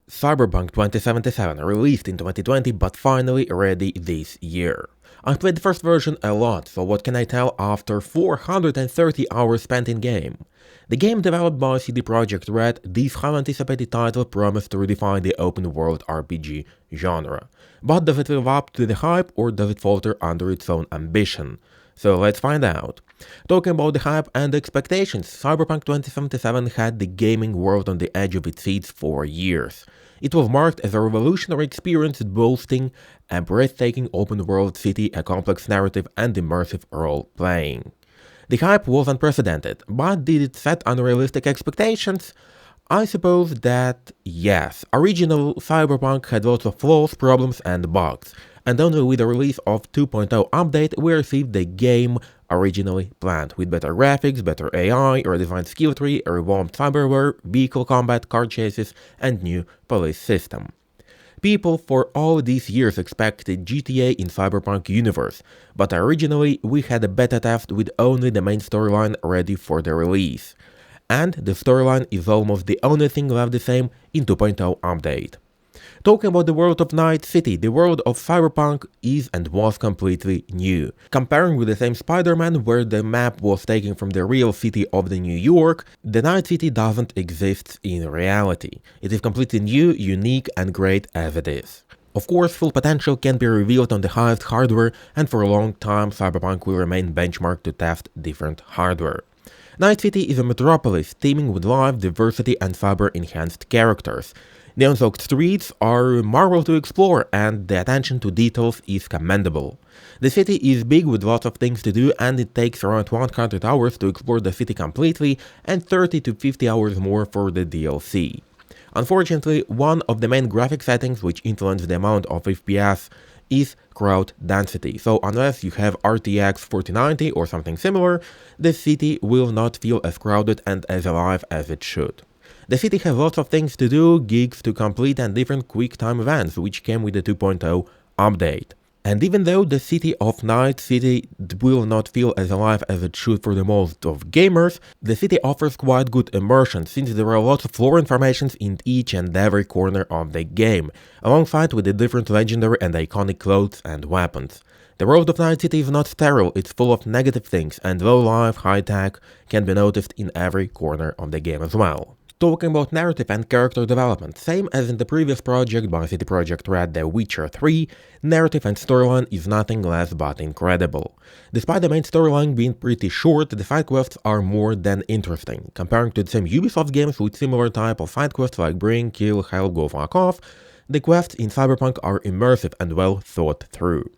Cyberpunk 2077 released in 2020 but finally ready this year. I've played the first version a lot, so what can I tell after 430 hours spent in game? The game developed by CD Projekt Red, this highly anticipated title promised to redefine the open world RPG genre. But does it live up to the hype or does it falter under its own ambition? So let's find out. Talking about the hype and expectations, Cyberpunk 2077 had the gaming world on the edge of its seats for years. It was marked as a revolutionary experience boasting a breathtaking open-world city, a complex narrative, and immersive role-playing. The hype was unprecedented, but did it set unrealistic expectations? I suppose that yes. Original Cyberpunk had lots of flaws, problems, and bugs, and only with the release of 2.0 update we received the game originally planned, with better graphics, better AI, a redesigned skill tree, a revamped cyberware, vehicle combat, car chases, and new police system. People for all these years expected GTA in Cyberpunk universe, but originally we had a beta test with only the main storyline ready for the release. And the storyline is almost the only thing left the same in 2.0 update. Talking about the world of Night City, the world of Cyberpunk is and was completely new. Comparing with the same Spider-Man where the map was taken from the real city of the New York, the Night City doesn't exist in reality. It is completely new, unique and great as it is. Of course, full potential can be revealed on the highest hardware, and for a long time Cyberpunk will remain benchmark to test different hardware. Night City is a metropolis teeming with life, diversity and cyber-enhanced characters. Neon-soaked streets are a marvel to explore and the attention to details is commendable. The city is big with lots of things to do and it takes around 100 hours to explore the city completely and 30 to 50 hours more for the DLC. Unfortunately, one of the main graphic settings which influence the amount of FPS is crowd density, so unless you have RTX 4090 or something similar, the city will not feel as crowded and as alive as it should. The city has lots of things to do, gigs to complete and different quick time events which came with the 2.0 update. And even though the city of Night City will not feel as alive as it should for the most of gamers, the city offers quite good immersion since there are lots of lore informations in each and every corner of the game, alongside with the different legendary and iconic clothes and weapons. The world of Night City is not sterile, it's full of negative things and low life, high tech can be noticed in every corner of the game as well. Talking about narrative and character development, same as in the previous project by CD Projekt Red The Witcher 3, narrative and storyline is nothing less but incredible. Despite the main storyline being pretty short, the side quests are more than interesting. Comparing to the same Ubisoft games with similar type of side quests like Bring, Kill, Help, Go Fuck Off, the quests in Cyberpunk are immersive and well thought through.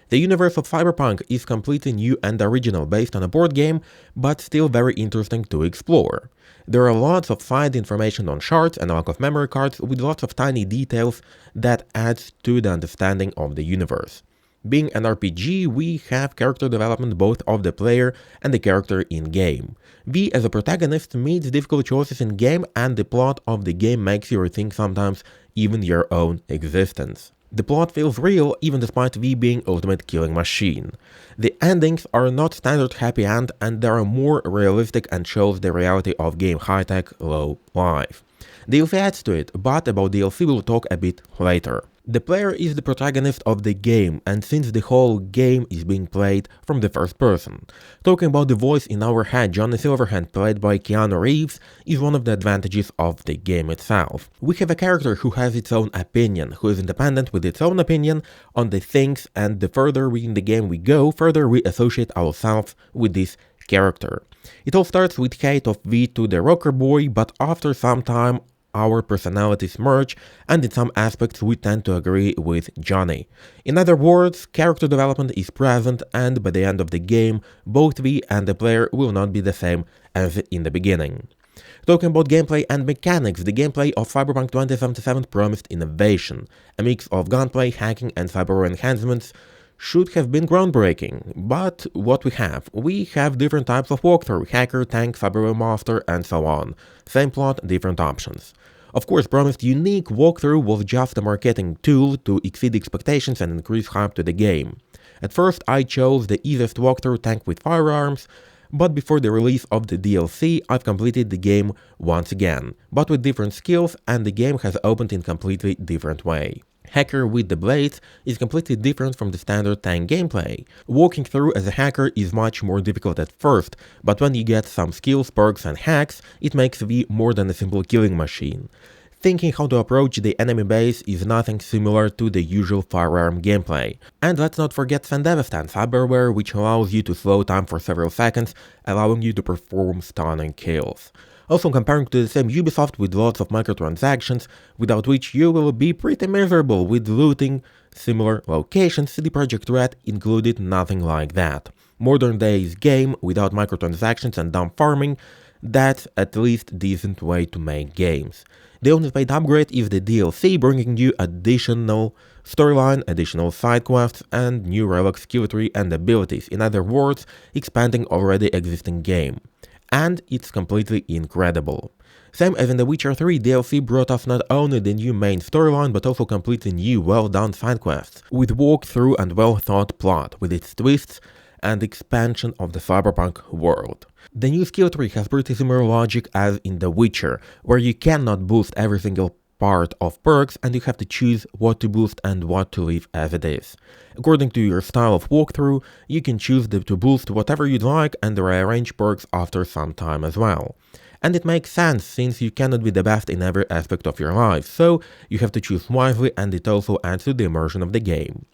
The universe of Cyberpunk is completely new and original based on a board game, but still very interesting to explore. There are lots of side information on shards and a lack of memory cards with lots of tiny details that adds to the understanding of the universe. Being an RPG, we have character development both of the player and the character in-game. V as a protagonist meets difficult choices in-game and the plot of the game makes you rethink sometimes even your own existence. The plot feels real even despite V being ultimate killing machine. The endings are not standard happy end and they are more realistic and shows the reality of game high-tech, low life. DLC adds to it, but about DLC we'll talk a bit later. The player is the protagonist of the game, and since the whole game is being played from the first person. Talking about the voice in our head, Johnny Silverhand, played by Keanu Reeves, is one of the advantages of the game itself. We have a character who has its own opinion, who is independent with its own opinion on the things, and the further in the game we go, further we associate ourselves with this character. It all starts with hate of V to the rocker boy, but after some time our personalities merge, and in some aspects we tend to agree with Johnny. In other words, character development is present, and by the end of the game, both we and the player will not be the same as in the beginning. Talking about gameplay and mechanics, the gameplay of Cyberpunk 2077 promised innovation. A mix of gunplay, hacking and cyber enhancements should have been groundbreaking, but what we have different types of walkthrough, hacker, tank, cyberware master and so on. Same plot, different options. Of course, promised unique walkthrough was just a marketing tool to exceed expectations and increase hype to the game. At first I chose the easiest walkthrough, tank with firearms, But before the release of the DLC, I've completed the game once again, but with different skills, and the game has opened in completely different way. Hacker with the Blades is completely different from the standard tank gameplay. Walking through as a hacker is much more difficult at first, but when you get some skills, perks and hacks, it makes V more than a simple killing machine. Thinking how to approach the enemy base is nothing similar to the usual firearm gameplay. And let's not forget Sandevastan cyberware, which allows you to slow time for several seconds, allowing you to perform stunning kills. Also comparing to the same Ubisoft with lots of microtransactions, without which you will be pretty miserable with looting similar locations, CD Projekt Red included nothing like that. Modern days game without microtransactions and dumb farming, that's at least a decent way to make games. The only paid upgrade is the DLC, bringing you additional storyline, additional side quests, and new relic skill tree and abilities, in other words, expanding already existing game. And it's completely incredible. Same as in The Witcher 3, DLC brought us not only the new main storyline, but also completely new, well-done side quests, with walkthrough and well-thought plot, with its twists and expansion of the Cyberpunk world. The new skill tree has pretty similar logic as in The Witcher, where you cannot boost every single part of perks and you have to choose what to boost and what to leave as it is. According to your style of walkthrough, you can choose to boost whatever you'd like and rearrange perks after some time as well. And it makes sense since you cannot be the best in every aspect of your life, so you have to choose wisely, and it also adds to the immersion of the game.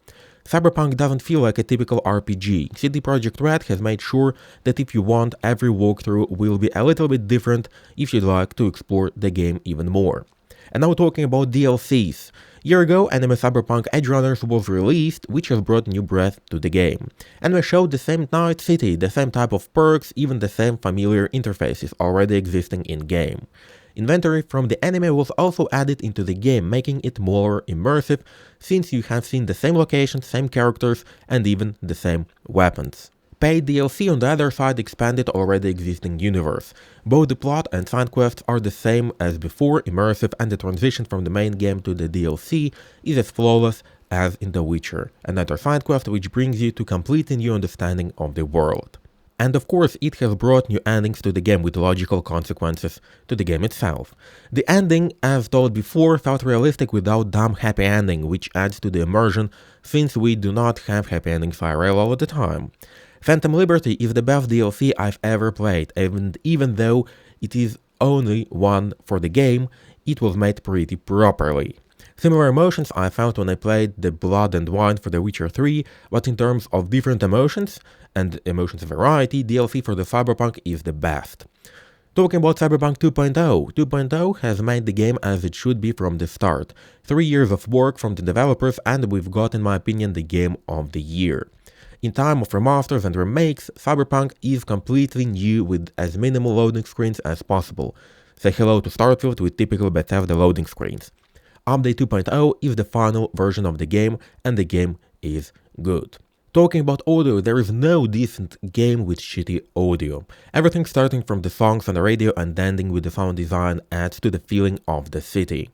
Cyberpunk doesn't feel like a typical RPG. CD Projekt Red has made sure that if you want, every walkthrough will be a little bit different if you'd like to explore the game even more. And now talking about DLCs. A year ago, Anime Cyberpunk Edgerunners was released, which has brought new breath to the game. And we showed the same Night City, the same type of perks, even the same familiar interfaces already existing in-game. Inventory from the anime was also added into the game, making it more immersive, since you have seen the same locations, same characters, and even the same weapons. Paid DLC on the other side expanded already existing universe. Both the plot and side quests are the same as before, immersive, and the transition from the main game to the DLC is as flawless as in The Witcher, another side quest which brings you to completely new understanding of the world. And of course, it has brought new endings to the game with logical consequences to the game itself. The ending, as told before, felt realistic without dumb happy ending, which adds to the immersion since we do not have happy endings IRL all the time. Phantom Liberty is the best DLC I've ever played, and even though it is only one for the game, it was made pretty properly. Similar emotions I felt when I played the Blood and Wine for The Witcher 3, but in terms of different emotions and emotions variety, DLC for the Cyberpunk is the best. Talking about Cyberpunk 2.0, 2.0 has made the game as it should be from the start. 3 years of work from the developers, and we've got, in my opinion, the game of the year. In time of remasters and remakes, Cyberpunk is completely new with as minimal loading screens as possible. Say hello to Starfield with typical Bethesda loading screens. Update 2.0 is the final version of the game, and the game is good. Talking about audio, there is no decent game with shitty audio. Everything starting from the songs on the radio and ending with the sound design adds to the feeling of the city.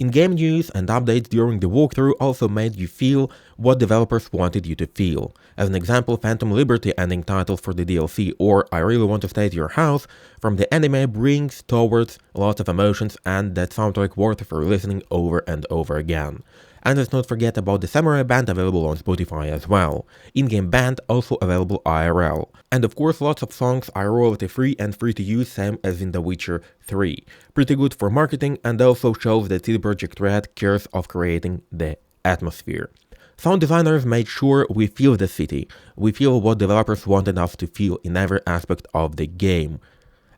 In-game news and updates during the walkthrough also made you feel what developers wanted you to feel. As an example, Phantom Liberty ending title for the DLC or I Really Want to Stay at Your House from the anime brings towards lots of emotions, and that soundtrack worth for listening over and over again. And let's not forget about the Samurai Band available on Spotify as well. In-game band also available IRL. And of course lots of songs are royalty free and free to use, same as in The Witcher 3. Pretty good for marketing, and also shows that CD Projekt Red cares of creating the atmosphere. Sound designers made sure we feel the city. We feel what developers wanted us to feel in every aspect of the game.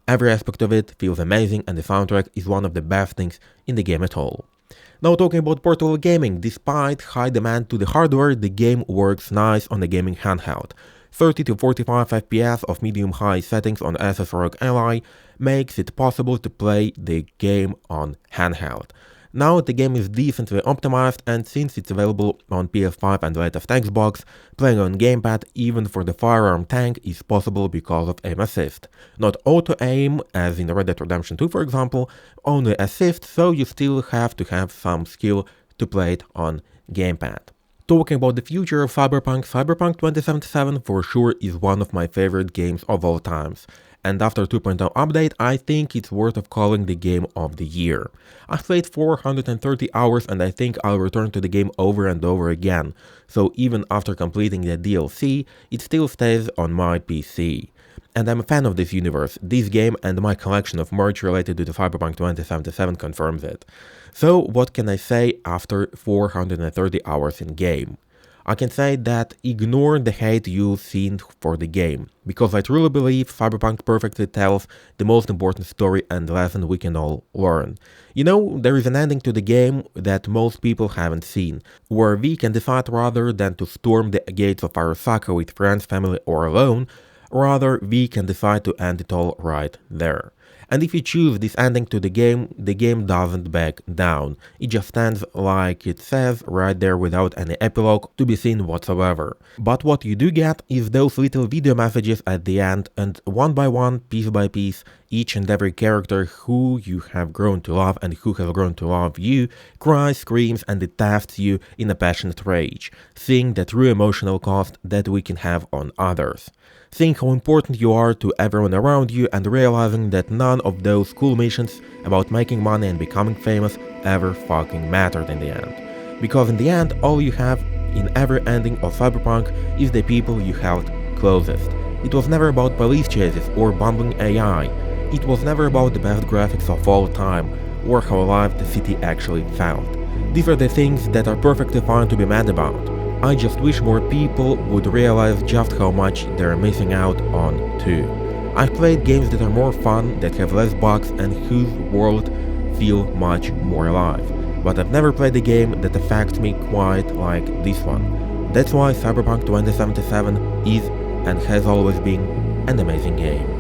Every aspect of it feels amazing, and the soundtrack is one of the best things in the game at all. Now talking about portable gaming, despite high demand to the hardware, the game works nice on the gaming handheld. 30 to 45 FPS of medium-high settings on Asus ROG Ally makes it possible to play the game on handheld. Now the game is decently optimized, and since it's available on PS5 and latest Xbox, playing on gamepad even for the firearm tank is possible because of aim assist. Not auto-aim as in Red Dead Redemption 2 for example, only assist, so you still have to have some skill to play it on gamepad. Talking about the future of Cyberpunk, Cyberpunk 2077 for sure is one of my favorite games of all times. And after 2.0 update, I think it's worth of calling the game of the year. I've played 430 hours and I think I'll return to the game over and over again, so even after completing the DLC, it still stays on my PC. And I'm a fan of this universe, this game and my collection of merch related to the Cyberpunk 2077 confirms it. So what can I say after 430 hours in game? I can say that ignore the hate you've seen for the game, because I truly believe Cyberpunk perfectly tells the most important story and lesson we can all learn. You know, there is an ending to the game that most people haven't seen, where we can decide rather than to storm the gates of Arasaka with friends, family or alone, rather we can decide to end it all right there. And if you choose this ending to the game doesn't back down. It just stands like it says right there without any epilogue to be seen whatsoever. But what you do get is those little video messages at the end, and one by one, piece by piece, each and every character who you have grown to love and who has grown to love you cries, screams and it tests you in a passionate rage, seeing the true emotional cost that we can have on others. Seeing how important you are to everyone around you and realizing that none of those cool missions about making money and becoming famous ever fucking mattered in the end. Because in the end, all you have in every ending of Cyberpunk is the people you held closest. It was never about police chases or bumbling AI. It was never about the best graphics of all time or how alive the city actually felt. These are the things that are perfectly fine to be mad about. I just wish more people would realize just how much they're missing out on too. I've played games that are more fun, that have less bugs and whose world feel much more alive, but I've never played a game that affects me quite like this one. That's why Cyberpunk 2077 is and has always been an amazing game.